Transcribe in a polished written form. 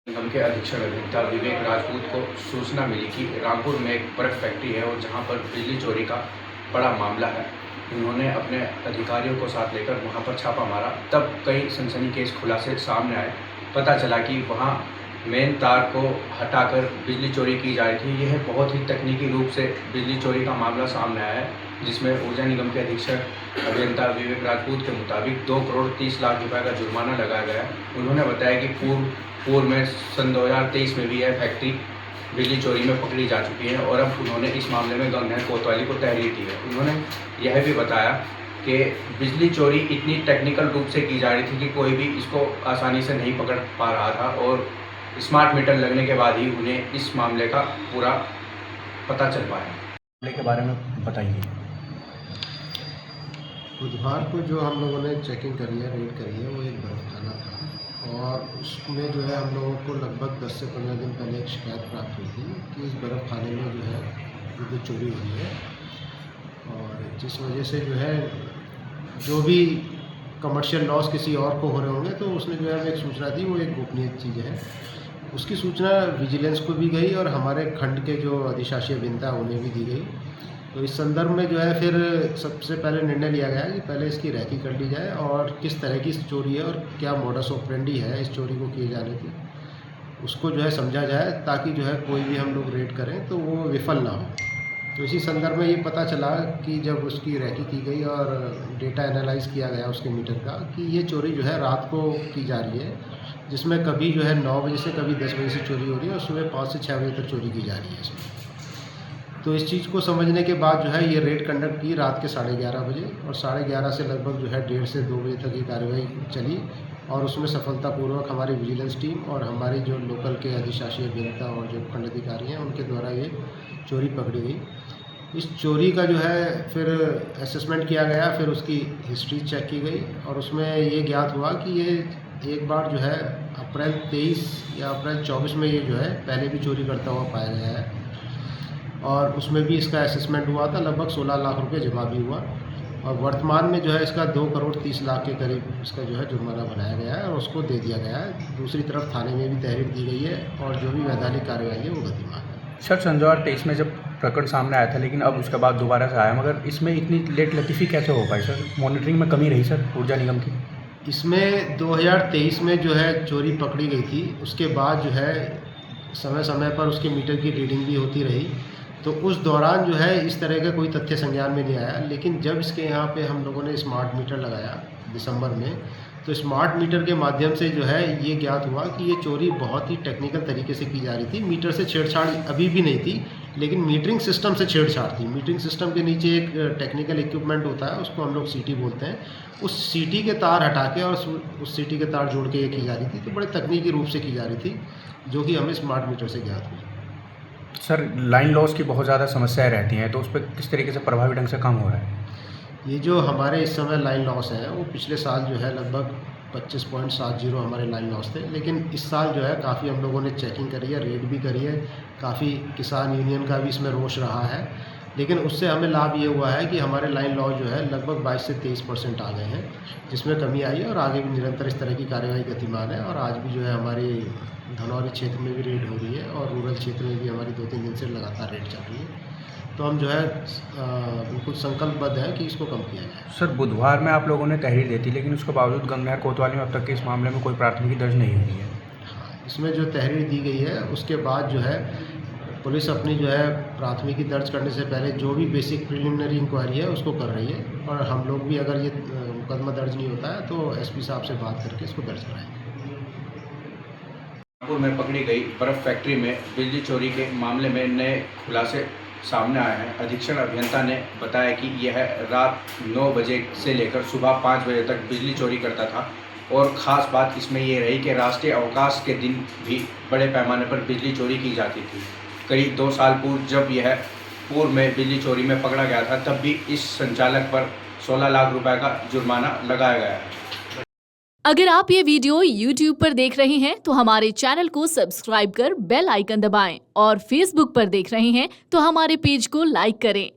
निगम के अधीक्षक अभियंता विवेक राजपूत को सूचना मिली कि रामपुर में एक बर्फ फैक्ट्री है और जहां पर बिजली चोरी का बड़ा मामला है। उन्होंने अपने अधिकारियों को साथ लेकर वहां पर छापा मारा, तब कई सनसनीखेज खुलासे सामने आए। पता चला कि वहां मेन तार को हटाकर बिजली चोरी की जा रही थी। यह बहुत ही तकनीकी रूप से बिजली चोरी का मामला सामने आया है, जिसमें ऊर्जा निगम के अधीक्षक अभियंता विवेक राजपूत के मुताबिक 2 करोड़ 30 लाख रुपए का जुर्माना लगाया गया। उन्होंने बताया कि पूर्व में सन 2023 में भी यह फैक्ट्री बिजली चोरी में पकड़ी जा चुकी है और अब उन्होंने इस मामले में गंगनहर कोतवाली को तहरीर दी है। उन्होंने यह भी बताया कि बिजली चोरी इतनी टेक्निकल रूप से की जा रही थी कि कोई भी इसको आसानी से नहीं पकड़ पा रहा था और स्मार्ट मीटर लगने के बाद ही उन्हें इस मामले का पूरा पता चल पाया। मामले के बारे में बताइए। बुधवार को जो हम लोगों ने चेकिंग करी है, रेड करी है, वो एक बर्फखाना था और उसमें जो है हम लोगों को लगभग 10 से 15 दिन पहले एक शिकायत प्राप्त हुई थी कि इस बर्फखाने में जो है विद्युत चोरी हुई है और जिस वजह से जो है जो भी कमर्शियल लॉस किसी और को हो रहे होंगे, तो उसने जो है हमें एक सूचना दी। वो एक गोपनीय चीज़ है। उसकी सूचना विजिलेंस को भी गई और हमारे खंड के जो अधिशासी अभियंता उन्हें भी दी गई। तो इस संदर्भ में जो है फिर सबसे पहले निर्णय लिया गया कि पहले इसकी रैकी कर ली जाए और किस तरह की चोरी है और क्या मोडस ऑपरेंडी है इस चोरी को किए जाने की, उसको जो है समझा जाए, ताकि जो है कोई भी हम लोग रेड करें तो वो विफल ना हो। तो इसी संदर्भ में ये पता चला कि जब उसकी रैकी की गई और डेटा एनालाइज किया गया उसके मीटर का, कि ये चोरी जो है रात को की जा रही है, जिसमें कभी जो है 9 बजे से कभी 10 बजे से चोरी हो रही है और सुबह 5 से 6 बजे तक चोरी की जा रही है इसमें। तो इस चीज़ को समझने के बाद जो है ये रेड कंडक्ट की रात के 11:30 बजे और 11:30 से लगभग जो है 1:30 से 2 बजे तक ये कार्रवाई चली और उसमें सफलतापूर्वक हमारी विजिलेंस टीम और हमारी जो लोकल के अधिशासी अभियंता और जो खंड अधिकारी हैं उनके द्वारा ये चोरी पकड़ी गई। इस चोरी का जो है फिर असेसमेंट किया गया, फिर उसकी हिस्ट्री चेक की गई और उसमें ये ज्ञात हुआ कि ये एक बार जो है अप्रैल 23 या अप्रैल 24 में ये जो है पहले भी चोरी करता हुआ पाया गया है और उसमें भी इसका असेसमेंट हुआ था। लगभग 16 लाख रुपए जमा भी हुआ और वर्तमान में जो है इसका 2 करोड़ 30 लाख के करीब इसका जो है जुर्माना बनाया गया है और उसको दे दिया गया है। दूसरी तरफ थाने में भी तहरीर दी गई है और जो भी वैधानिक कार्रवाई है वो गतिमान है। सर, सन 2023 में जब प्रकरण सामने आया था, लेकिन अब उसके बाद दोबारा से आया, मगर इसमें इतनी लेट लतीफ़ी कैसे हो पाई सर? मॉनिटरिंग में कमी रही सर ऊर्जा निगम की? इसमें 2023 में जो है चोरी पकड़ी गई थी, उसके बाद जो है समय समय पर उसके मीटर की रीडिंग भी होती रही, तो उस दौरान जो है इस तरह का कोई तथ्य संज्ञान में नहीं आया। लेकिन जब इसके यहाँ पे हम लोगों ने स्मार्ट मीटर लगाया दिसंबर में, तो स्मार्ट मीटर के माध्यम से जो है ये ज्ञात हुआ कि ये चोरी बहुत ही टेक्निकल तरीके से की जा रही थी। मीटर से छेड़छाड़ अभी भी नहीं थी, लेकिन मीटरिंग सिस्टम से छेड़छाड़ थी। मीटरिंग सिस्टम के नीचे एक टेक्निकल इक्विपमेंट होता है, उसको हम लोग सीटी बोलते हैं। उस सीटी के तार हटा के और उस सीटी के तार जोड़ के ये की जा रही थी। तो बड़े तकनीकी रूप से की जा रही थी, जो कि हमें स्मार्ट मीटर से ज्ञात हुई। सर, लाइन लॉस की बहुत ज़्यादा समस्याएं रहती हैं, तो उस पर किस तरीके से प्रभावी ढंग से काम हो रहा है? ये जो हमारे इस समय लाइन लॉस है, वो पिछले साल जो है लगभग 25.70 हमारे लाइन लॉस थे, लेकिन इस साल जो है काफ़ी हम लोगों ने चेकिंग करी है, रेड भी करी है। काफ़ी किसान यूनियन का भी इसमें रोष रहा है, लेकिन उससे हमें लाभ ये हुआ है कि हमारे लाइन लॉस जो है लगभग 22 से 23% आ गए हैं, जिसमें कमी आई है और आगे भी निरंतर इस तरह की कार्यवाही गतिमान है। और आज भी जो है हमारी धनौरी क्षेत्र में भी रेड हो रही है और रूरल क्षेत्र में भी हमारी 2-3 दिन से लगातार रेड चल रही है। तो हम जो है बिल्कुल संकल्पबद्ध हैं कि इसको कम किया जाए। सर, बुधवार में आप लोगों ने तहरीर दी थी, लेकिन उसके बावजूद गंगनहर कोतवाली में अब तक के इस मामले में कोई प्राथमिकी दर्ज नहीं हुई है। हाँ, इसमें जो तहरीर दी गई है उसके बाद जो है पुलिस अपनी जो है प्राथमिकी दर्ज करने से पहले जो भी बेसिक प्रिलिमिनरी इंक्वायरी है उसको कर रही है और हम लोग भी अगर ये मुकदमा दर्ज नहीं होता है तो एसपी साहब से बात करके इसको दर्ज कराएंगे। रामपुर में पकड़ी गई बर्फ फैक्ट्री में बिजली चोरी के मामले में नए खुलासे सामने आए हैं। अधीक्षण अभियंता ने बताया कि यह रात 9 बजे से लेकर सुबह 5 बजे तक बिजली चोरी करता था और ख़ास बात इसमें यह रही कि राष्ट्रीय अवकाश के दिन भी बड़े पैमाने पर बिजली चोरी की जाती थी। करीब 2 साल पूर्व जब यह पूर्व में बिजली चोरी में पकड़ा गया था, तब भी इस संचालक पर 16 लाख रुपए का जुर्माना लगाया गया है। अगर आप ये वीडियो YouTube पर देख रहे हैं तो हमारे चैनल को सब्सक्राइब कर बेल आइकन दबाएं और Facebook पर देख रहे हैं तो हमारे पेज को लाइक करें।